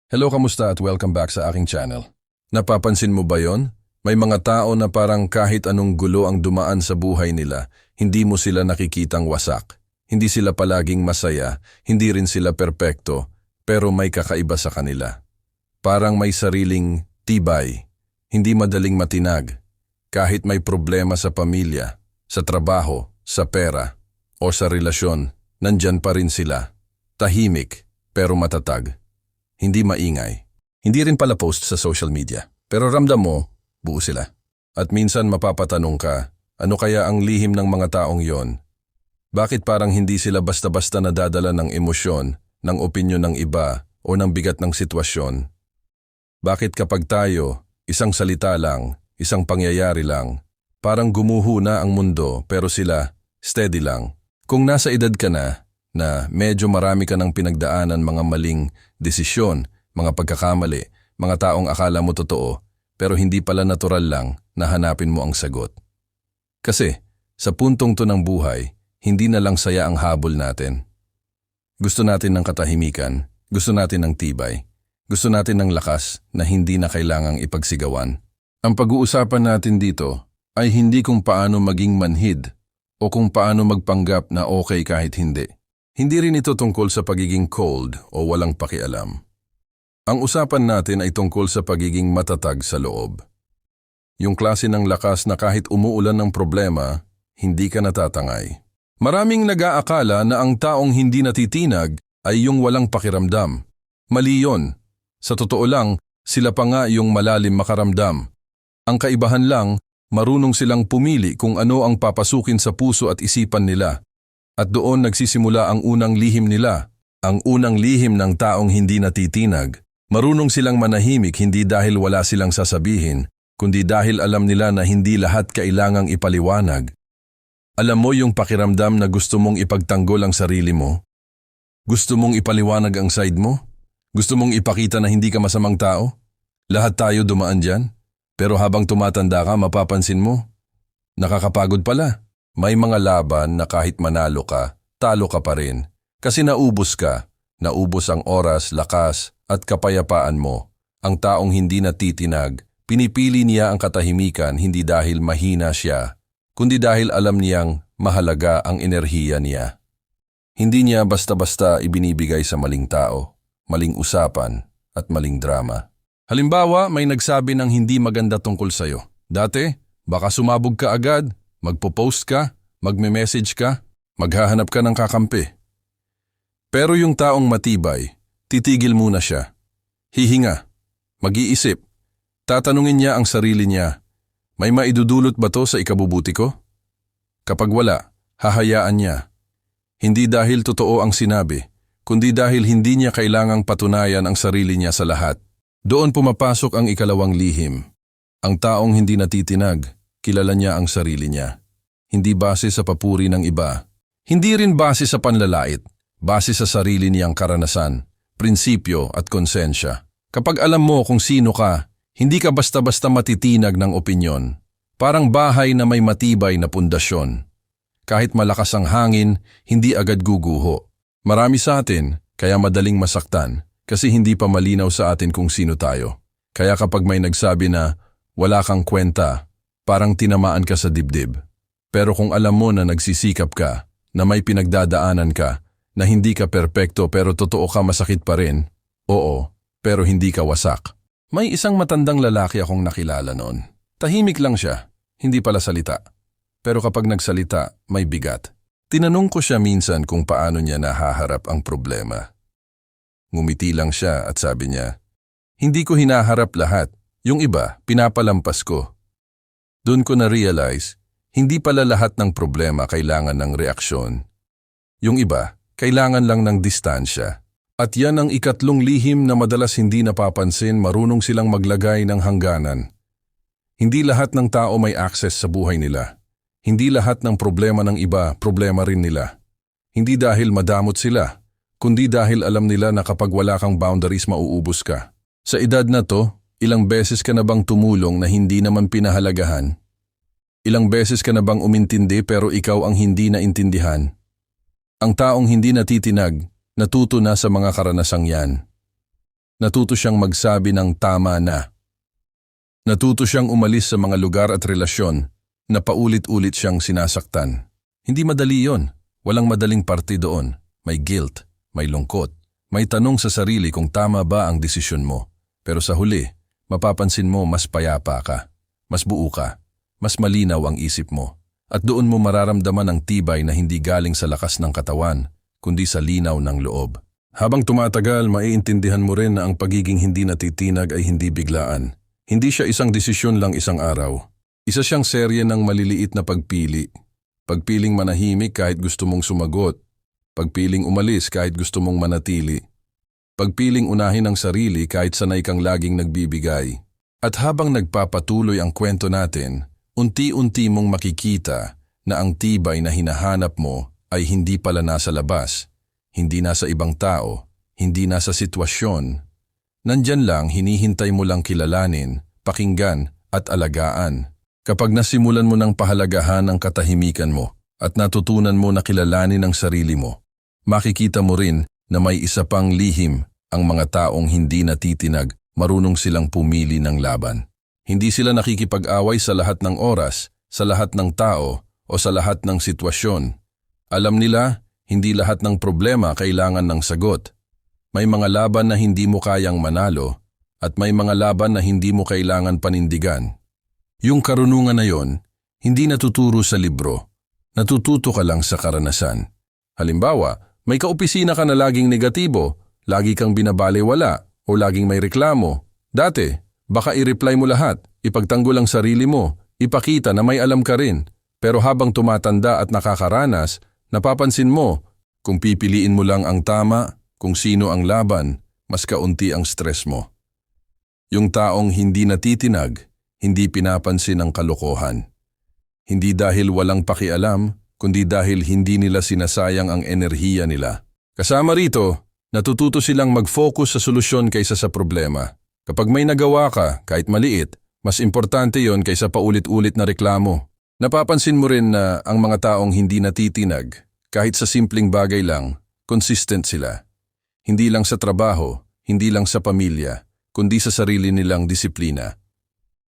Hello, kamusta at welcome back sa aking channel. Napapansin mo ba yon? May mga tao na parang kahit anong gulo ang dumaan sa buhay nila, hindi mo sila nakikitang wasak. Hindi sila palaging masaya, hindi rin sila perpekto, pero may kakaiba sa kanila. Parang may sariling tibay, hindi madaling matinag. Kahit may problema sa pamilya, sa trabaho, sa pera, o sa relasyon, nandyan pa rin sila. Tahimik, pero matatag. Hindi maingay. Hindi rin pala post sa social media. Pero ramdam mo, buo sila. At minsan mapapatanong ka, ano kaya ang lihim ng mga taong yon? Bakit parang hindi sila basta-basta nadadala ng emosyon, ng opinyon ng iba, o ng bigat ng sitwasyon? Bakit kapag tayo, isang salita lang, isang pangyayari lang, parang gumuho na ang mundo pero sila, steady lang? Kung nasa edad ka na medyo marami ka ng pinagdaanan mga maling desisyon, mga pagkakamali, mga taong akala mo totoo, pero hindi pala natural lang na hanapin mo ang sagot. Kasi, sa puntong to ng buhay, hindi na lang saya ang habol natin. Gusto natin ng katahimikan, gusto natin ng tibay, gusto natin ng lakas na hindi na kailangang ipagsigawan. Ang pag-uusapan natin dito ay hindi kung paano maging manhid o kung paano magpanggap na okay kahit hindi. Hindi rin ito tungkol sa pagiging cold o walang pakialam. Ang usapan natin ay tungkol sa pagiging matatag sa loob. Yung klase ng lakas na kahit umuulan ng problema, hindi ka natatangay. Maraming nag-aakala na ang taong hindi natitinag ay yung walang pakiramdam. Mali yun. Sa totoo lang, sila pa nga yung malalim makaramdam. Ang kaibahan lang, marunong silang pumili kung ano ang papasukin sa puso at isipan nila. At doon nagsisimula ang unang lihim nila, ang unang lihim ng taong hindi natitinag. Marunong silang manahimik hindi dahil wala silang sasabihin, kundi dahil alam nila na hindi lahat kailangang ipaliwanag. Alam mo yung pakiramdam na gusto mong ipagtanggol ang sarili mo? Gusto mong ipaliwanag ang side mo? Gusto mong ipakita na hindi ka masamang tao? Lahat tayo dumaan dyan, pero habang tumatanda ka mapapansin mo, nakakapagod pala. May mga laban na kahit manalo ka, talo ka pa rin. Kasi naubos ka, naubos ang oras, lakas at kapayapaan mo. Ang taong hindi natitinag, pinipili niya ang katahimikan hindi dahil mahina siya, kundi dahil alam niyang mahalaga ang enerhiya niya. Hindi niya basta-basta ibinibigay sa maling tao, maling usapan at maling drama. Halimbawa, may nagsabi ng hindi maganda tungkol sa'yo. Dati, baka sumabog ka agad, magpo-post ka, magme-message ka, maghahanap ka ng kakampi. Pero yung taong matibay, titigil muna siya. Hihinga, mag-iisip, tatanungin niya ang sarili niya, may maidudulot ba to sa ikabubuti ko? Kapag wala, hahayaan niya. Hindi dahil totoo ang sinabi, kundi dahil hindi niya kailangang patunayan ang sarili niya sa lahat. Doon pumapasok ang ikalawang lihim. Ang taong hindi natitinag, kilala niya ang sarili niya. Hindi base sa papuri ng iba. Hindi rin base sa panlalait, base sa sarili niyang karanasan, prinsipyo at konsensya. Kapag alam mo kung sino ka, hindi ka basta-basta matitinag ng opinyon. Parang bahay na may matibay na pundasyon. Kahit malakas ang hangin, hindi agad guguho. Marami sa atin, kaya madaling masaktan, kasi hindi pa malinaw sa atin kung sino tayo. Kaya kapag may nagsabi na, wala kang kwenta, parang tinamaan ka sa dibdib. Pero kung alam mo na nagsisikap ka, na may pinagdadaanan ka, na hindi ka perpekto pero totoo ka masakit pa rin, oo, pero hindi ka wasak. May isang matandang lalaki akong nakilala noon. Tahimik lang siya, hindi pala salita. Pero kapag nagsalita, may bigat. Tinanong ko siya minsan kung paano niya nahaharap ang problema. Ngumiti lang siya at sabi niya, hindi ko hinaharap lahat, yung iba, pinapalampas ko. Doon ko na-realize, hindi pala lahat ng problema kailangan ng reaksyon. Yung iba, kailangan lang ng distansya. At yan ang ikatlong lihim na madalas hindi napapansin, marunong silang maglagay ng hangganan. Hindi lahat ng tao may access sa buhay nila. Hindi lahat ng problema ng iba, problema rin nila. Hindi dahil madamot sila, kundi dahil alam nila na kapag wala kang boundaries mauubos ka. Sa edad na to, ilang beses ka na bang tumulong na hindi naman pinahalagahan? Ilang beses ka na bang umintindi pero ikaw ang hindi naintindihan? Ang taong hindi natitinag, natuto na sa mga karanasang yan. Natuto siyang magsabi ng tama na. Natuto siyang umalis sa mga lugar at relasyon na paulit-ulit siyang sinasaktan. Hindi madali yon. Walang madaling parte doon. May guilt, may lungkot, may tanong sa sarili kung tama ba ang desisyon mo. Pero sa huli, mapapansin mo mas payapa ka, mas buo ka, mas malinaw ang isip mo. At doon mo mararamdaman ang tibay na hindi galing sa lakas ng katawan, kundi sa linaw ng loob. Habang tumatagal, maiintindihan mo rin na ang pagiging hindi natitinag ay hindi biglaan. Hindi siya isang desisyon lang isang araw. Isa siyang serye ng maliliit na pagpili. Pagpiling manahimik kahit gusto mong sumagot. Pagpiling umalis kahit gusto mong manatili. Pagpiling unahin ang sarili kahit sanay kang laging nagbibigay. At habang nagpapatuloy ang kwento natin, unti-unti mong makikita na ang tibay na hinahanap mo ay hindi pala nasa labas, hindi nasa ibang tao, hindi nasa sitwasyon. Nandyan lang, hinihintay mo lang kilalanin, pakinggan at alagaan. Kapag nasimulan mo ng pahalagahan ang katahimikan mo at natutunan mo na kilalanin ang sarili mo, makikita mo rin na may isa pang lihim, ang mga taong hindi natitinag, marunong silang pumili ng laban. Hindi sila nakikipag-away sa lahat ng oras, sa lahat ng tao, o sa lahat ng sitwasyon. Alam nila, hindi lahat ng problema kailangan ng sagot. May mga laban na hindi mo kayang manalo, at may mga laban na hindi mo kailangan panindigan. Yung karunungan na yon, hindi natuturo sa libro. Natututo ka lang sa karanasan. Halimbawa, may kaopisina ka na laging negatibo, lagi kang binabalewala, o laging may reklamo. Dati, baka i-reply mo lahat, ipagtanggol ang sarili mo, ipakita na may alam ka rin. Pero habang tumatanda at nakakaranas, napapansin mo, kung pipiliin mo lang ang tama, kung sino ang laban, mas kaunti ang stress mo. Yung taong hindi natitinag, hindi pinapansin ang kalokohan. Hindi dahil walang pakialam, kundi dahil hindi nila sinasayang ang enerhiya nila. Kasama rito, natututo silang mag-focus sa solusyon kaysa sa problema. Kapag may nagawa ka, kahit maliit, mas importante yon kaysa paulit-ulit na reklamo. Napapansin mo rin na ang mga taong hindi natitinag, kahit sa simpleng bagay lang, consistent sila. Hindi lang sa trabaho, hindi lang sa pamilya, kundi sa sarili nilang disiplina.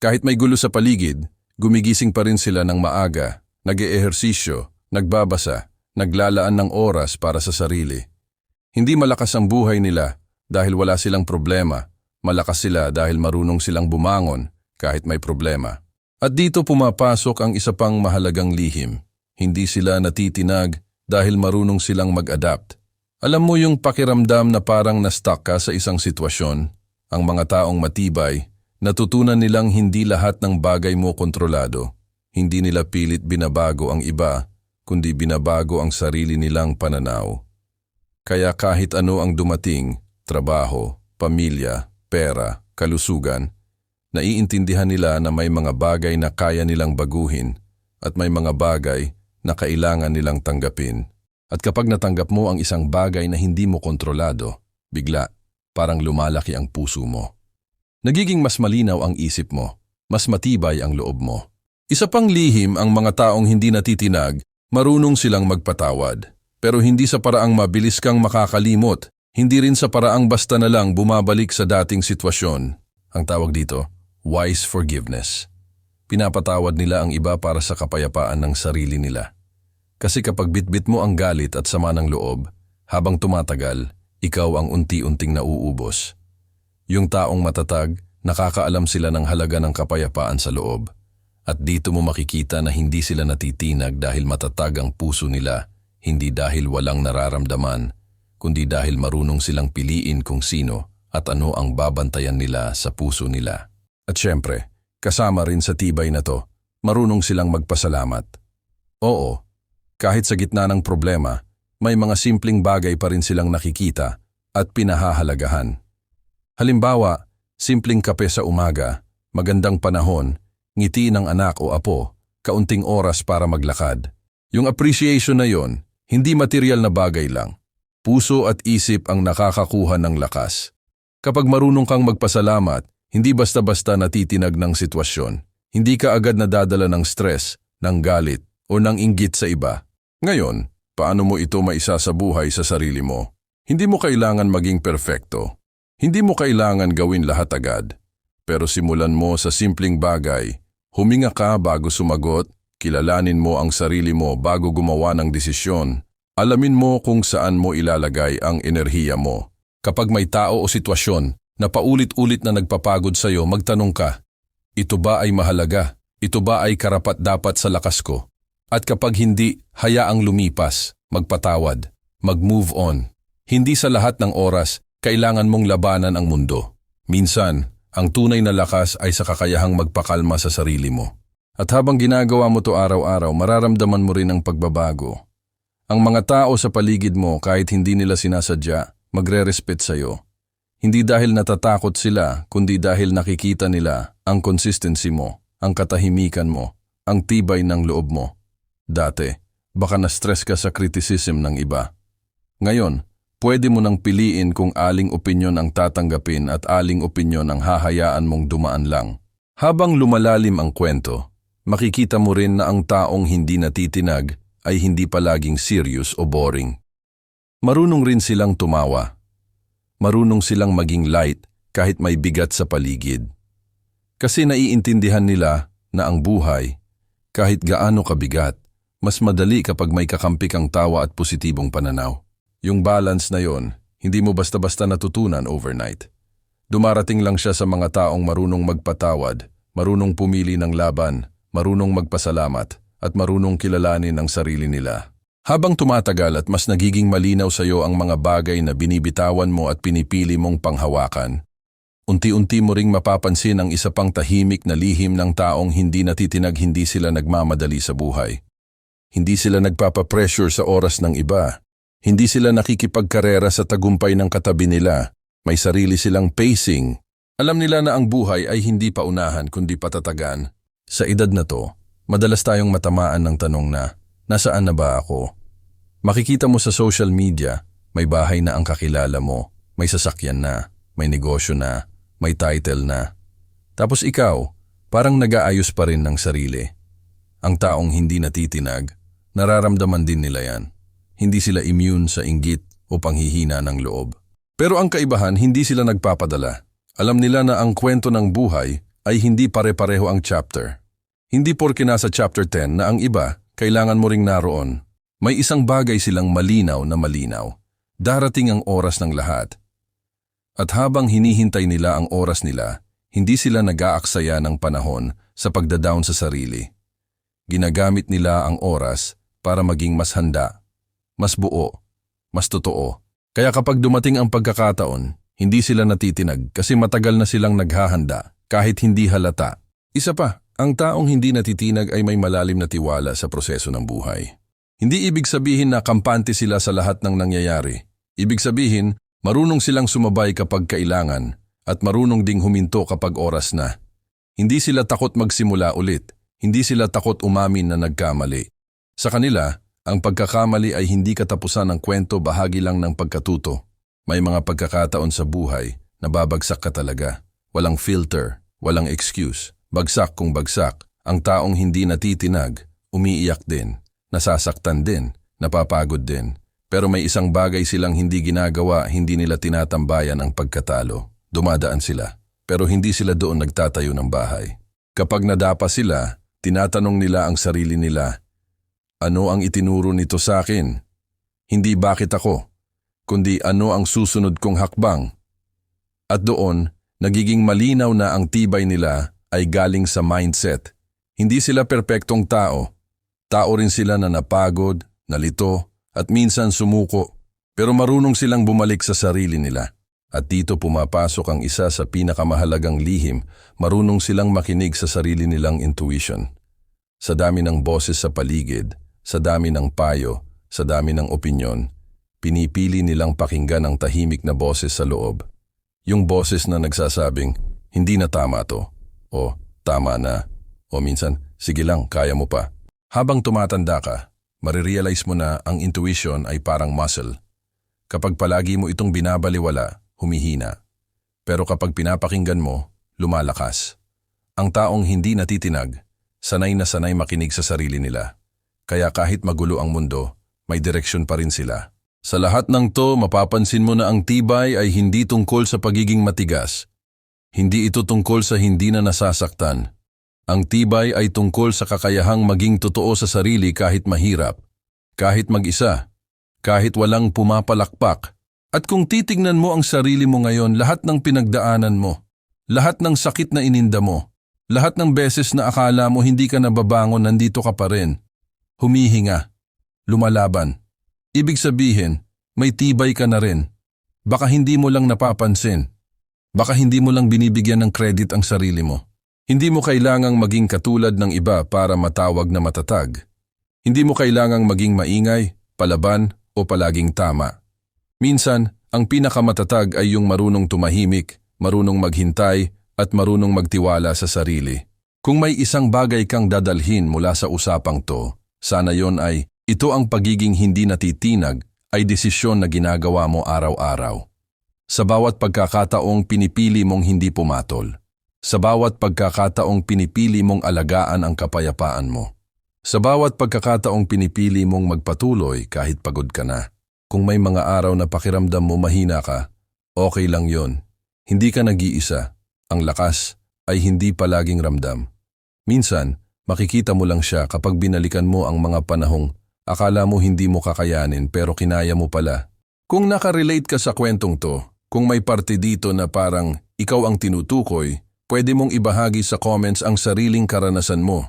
Kahit may gulo sa paligid, gumigising pa rin sila ng maaga, nag-eehersisyo, nagbabasa, naglalaan ng oras para sa sarili. Hindi malakas ang buhay nila dahil wala silang problema, malakas sila dahil marunong silang bumangon kahit may problema. At dito pumapasok ang isa pang mahalagang lihim. Hindi sila natitinag dahil marunong silang mag-adapt. Alam mo yung pakiramdam na parang na-stuck ka sa isang sitwasyon? Ang mga taong matibay, natutunan nilang hindi lahat ng bagay mo kontrolado. Hindi nila pilit binabago ang iba, kundi binabago ang sarili nilang pananaw. Kaya kahit ano ang dumating, trabaho, pamilya, pera, kalusugan, naiintindihan nila na may mga bagay na kaya nilang baguhin at may mga bagay na kailangan nilang tanggapin. At kapag natanggap mo ang isang bagay na hindi mo kontrolado, bigla, parang lumalaki ang puso mo. Nagiging mas malinaw ang isip mo, mas matibay ang loob mo. Isa pang lihim ang mga taong hindi natitinag, marunong silang magpatawad. Pero hindi sa paraang mabilis kang makakalimot, hindi rin sa paraang basta na lang bumabalik sa dating sitwasyon. Ang tawag dito, wise forgiveness. Pinapatawad nila ang iba para sa kapayapaan ng sarili nila. Kasi kapag bitbit mo ang galit at sama ng loob, habang tumatagal, ikaw ang unti-unting nauubos. Yung taong matatag, nakakaalam sila ng halaga ng kapayapaan sa loob. At dito mo makikita na hindi sila natitinag dahil matatag ang puso nila, hindi dahil walang nararamdaman, kundi dahil marunong silang piliin kung sino at ano ang babantayan nila sa puso nila. At syempre, kasama rin sa tibay na to, marunong silang magpasalamat. Oo, kahit sa gitna ng problema, may mga simpleng bagay pa rin silang nakikita at pinahahalagahan. Halimbawa, simpleng kape sa umaga, magandang panahon, ngiti ng anak o apo, kaunting oras para maglakad. Yung appreciation na yon, hindi material na bagay lang. Puso at isip ang nakakakuha ng lakas. Kapag marunong kang magpasalamat, hindi basta-basta natitinag ng sitwasyon. Hindi ka agad nadadala ng stress, ng galit, o ng inggit sa iba. Ngayon, paano mo ito maisa sa buhay sa sarili mo? Hindi mo kailangan maging perpekto. Hindi mo kailangan gawin lahat agad. Pero simulan mo sa simpleng bagay. Huminga ka bago sumagot, kilalanin mo ang sarili mo bago gumawa ng desisyon. Alamin mo kung saan mo ilalagay ang enerhiya mo. Kapag may tao o sitwasyon na paulit-ulit na nagpapagod sa iyo, magtanong ka, ito ba ay mahalaga? Ito ba ay karapat-dapat sa lakas ko? At kapag hindi, hayaang lumipas, magpatawad, mag-move on. Hindi sa lahat ng oras, kailangan mong labanan ang mundo. Minsan, ang tunay na lakas ay sa kakayahang magpakalma sa sarili mo. At habang ginagawa mo to araw-araw, mararamdaman mo rin ang pagbabago. Ang mga tao sa paligid mo, kahit hindi nila sinasadya, magre-respect sa'yo. Hindi dahil natatakot sila, kundi dahil nakikita nila ang consistency mo, ang katahimikan mo, ang tibay ng loob mo. Dati, baka na-stress ka sa criticism ng iba. Ngayon, pwede mo nang piliin kung aling opinyon ang tatanggapin at aling opinyon ang hahayaan mong dumaan lang. Habang lumalalim ang kwento, makikita mo rin na ang taong hindi natitinag ay hindi palaging serious o boring. Marunong rin silang tumawa. Marunong silang maging light kahit may bigat sa paligid. Kasi naiintindihan nila na ang buhay, kahit gaano kabigat, mas madali kapag may kakampi kang tawa at positibong pananaw. Yung balance na yon, hindi mo basta-basta natutunan overnight. Dumarating lang siya sa mga taong marunong magpatawad, marunong pumili ng laban, marunong magpasalamat, at marunong kilalanin ang sarili nila. Habang tumatagal at mas nagiging malinaw sa iyo ang mga bagay na binibitawan mo at pinipili mong panghawakan, unti-unti mo ring mapapansin ang isa pang tahimik na lihim ng taong hindi natitinag, hindi sila nagmamadali sa buhay. Hindi sila nagpapapressure sa oras ng iba. Hindi sila nakikipagkarera sa tagumpay ng katabi nila. May sarili silang pacing. Alam nila na ang buhay ay hindi paunahan kundi patatagan. Sa edad na to, madalas tayong matamaan ng tanong na, nasaan na ba ako? Makikita mo sa social media, may bahay na ang kakilala mo, may sasakyan na, may negosyo na, may title na. Tapos ikaw, parang nag-aayos pa rin ng sarili. Ang taong hindi natitinag, nararamdaman din nila yan. Hindi sila immune sa inggit o panghihina ng loob. Pero ang kaibahan, hindi sila nagpapadala. Alam nila na ang kwento ng buhay ay hindi pare-pareho ang chapter. Hindi porke nasa chapter 10 na ang iba, kailangan mo ring naroon. May isang bagay silang malinaw na malinaw. Darating ang oras ng lahat. At habang hinihintay nila ang oras nila, hindi sila nag-aaksaya ng panahon sa pagdadown sa sarili. Ginagamit nila ang oras para maging mas handa, mas buo, mas totoo. Kaya kapag dumating ang pagkakataon, hindi sila natitinag kasi matagal na silang naghahanda kahit hindi halata. Isa pa, ang taong hindi natitinag ay may malalim na tiwala sa proseso ng buhay. Hindi ibig sabihin na kampante sila sa lahat ng nangyayari. Ibig sabihin, marunong silang sumabay kapag kailangan at marunong ding huminto kapag oras na. Hindi sila takot magsimula ulit. Hindi sila takot umamin na nagkamali. Sa kanila, ang pagkakamali ay hindi katapusan ng kwento, bahagi lang ng pagkatuto. May mga pagkakataon sa buhay na babagsak ka talaga. Walang filter, walang excuse. Bagsak kung bagsak. Ang taong hindi natitinag, umiiyak din, nasasaktan din, napapagod din. Pero may isang bagay silang hindi ginagawa, hindi nila tinatambayan ang pagkatalo. Dumadaan sila, pero hindi sila doon nagtatayo ng bahay. Kapag nadapa sila, tinatanong nila ang sarili nila, ano ang itinuro nito sa akin? Hindi bakit ako, kundi ano ang susunod kong hakbang. At doon, nagiging malinaw na ang tibay nila ay galing sa mindset. Hindi sila perpektong tao. Tao rin sila na napagod, nalito, at minsan sumuko. Pero marunong silang bumalik sa sarili nila. At dito pumapasok ang isa sa pinakamahalagang lihim, marunong silang makinig sa sarili nilang intuition. Sa dami ng boses sa paligid, sa dami ng payo, sa dami ng opinyon, pinipili nilang pakinggan ang tahimik na boses sa loob. Yung boses na nagsasabing, hindi na tama to, o tama na, o minsan, sige lang, kaya mo pa. Habang tumatanda ka, marirealize mo na ang intuition ay parang muscle. Kapag palagi mo itong binabaliwala, humihina. Pero kapag pinapakinggan mo, lumalakas. Ang taong hindi natitinag, sanay na sanay makinig sa sarili nila. Kaya kahit magulo ang mundo, may direksyon pa rin sila. Sa lahat ng to, mapapansin mo na ang tibay ay hindi tungkol sa pagiging matigas. Hindi ito tungkol sa hindi na nasasaktan. Ang tibay ay tungkol sa kakayahang maging totoo sa sarili kahit mahirap, kahit mag-isa, kahit walang pumapalakpak. At kung titignan mo ang sarili mo ngayon, lahat ng pinagdaanan mo, lahat ng sakit na ininda mo, lahat ng beses na akala mo hindi ka nababangon, nandito ka pa rin. Humihinga, lumalaban. Ibig sabihin, may tibay ka na rin. Baka hindi mo lang napapansin. Baka hindi mo lang binibigyan ng credit ang sarili mo. Hindi mo kailangang maging katulad ng iba para matawag na matatag. Hindi mo kailangang maging maingay, palaban o palaging tama. Minsan, ang pinakamatatag ay yung marunong tumahimik, marunong maghintay at marunong magtiwala sa sarili. Kung may isang bagay kang dadalhin mula sa usapang to, sana yon ay ito: ang pagiging hindi natitinag ay desisyon na ginagawa mo araw-araw. Sa bawat pagkakataong pinipili mong hindi pumatol. Sa bawat pagkakataong pinipili mong alagaan ang kapayapaan mo. Sa bawat pagkakataong pinipili mong magpatuloy kahit pagod ka na. Kung may mga araw na pakiramdam mo mahina ka, okay lang yon. Hindi ka nag-iisa. Ang lakas ay hindi palaging ramdam. Minsan, makikita mo lang siya kapag binalikan mo ang mga panahong akala mo hindi mo kakayanin pero kinaya mo pala. Kung nakarelate ka sa kwentong to, kung may parte dito na parang ikaw ang tinutukoy, pwede mong ibahagi sa comments ang sariling karanasan mo.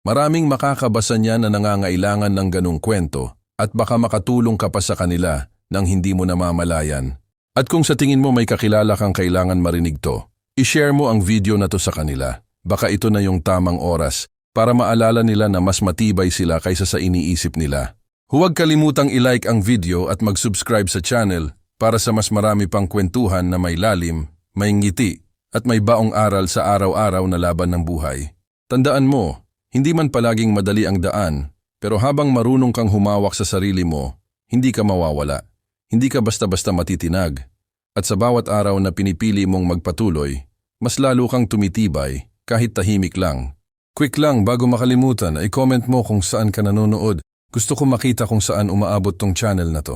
Maraming makakabasa niya na nangangailangan ng ganung kwento at baka makatulong ka pa sa kanila nang hindi mo namamalayan. At kung sa tingin mo may kakilala kang kailangan marinig to, i-share mo ang video na to sa kanila. Baka ito na yung tamang oras para maalala nila na mas matibay sila kaysa sa iniisip nila. Huwag kalimutang i-like ang video at mag-subscribe sa channel para sa mas marami pang kwentuhan na may lalim, may ngiti, at may baong aral sa araw-araw na laban ng buhay. Tandaan mo, hindi man palaging madali ang daan, pero habang marunong kang humawak sa sarili mo, hindi ka mawawala. Hindi ka basta-basta matitinag. At sa bawat araw na pinipili mong magpatuloy, mas lalo kang tumitibay kahit tahimik lang. Quick lang, bago makalimutan, i-comment mo kung saan ka nanonood. Gusto ko makita kung saan umaabot tong channel na to.